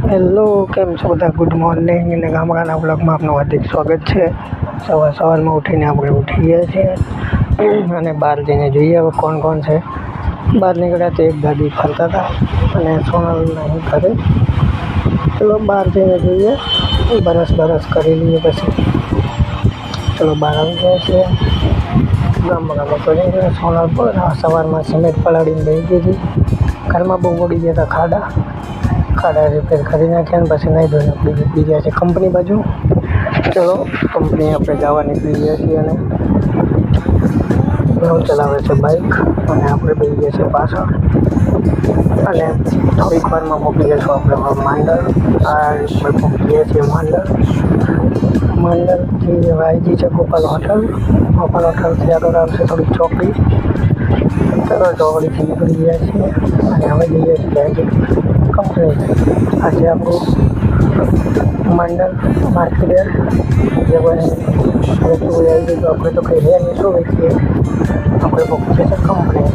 Hello, કેમ છો બધા? ગુડ મોર્નિંગ અને ગામડાના બ્લોગમાં આપનું હાર્દિક સ્વાગત છે. સવારમાં ઉઠીને આપણે ઉઠીએ છીએ અને બહાર જઈને જોઈએ હવે કોણ કોણ છે. બહાર નીકળ્યા તો એક દાદી ફરતા હતા અને સોનલ નહીં કરે. ચલો બહાર જઈને જોઈએ, બરસ કરી લઈએ પછી ચલો બહાર આવી ગયા છીએ. ગામડામાં કરી સોનલ પર સવારમાં સિમેન્ટ પલાળીને બેસી ગઈ હતી. ઘરમાં બહુ પડી ગયા હતા ખાડા રિપેર કરી નાખ્યા ને પછી નહીં ધોઈને આપણી ગયા છે કંપની બાજુ. ચલો કંપની આપણે જવા નીકળી ગયા છીએ અને હું ચલાવે છે બાઇક અને આપણે બેસી ગયા છીએ પાછળ અને થોડીક વારમાં પહોંચી જઈશું આપણે માંડલ. આ પહોંચી ગયા છીએ માંડલથી વાયજી છે ગોપાલ હોટલથી આગળ આવશે થોડીક ચોકડી. ચલો ચોકડીથી નીકળી ગયા છીએ અને હવે જઈએ છીએ કંપની. આજે આપણું માંડલ માર્કેટ જે કોઈ વસ્તુ આવી ગઈ તો આપણે તો કંઈ રહ્યા નહીં, શું વેચીએ આપણે પહોંચીએ છીએ કંપની.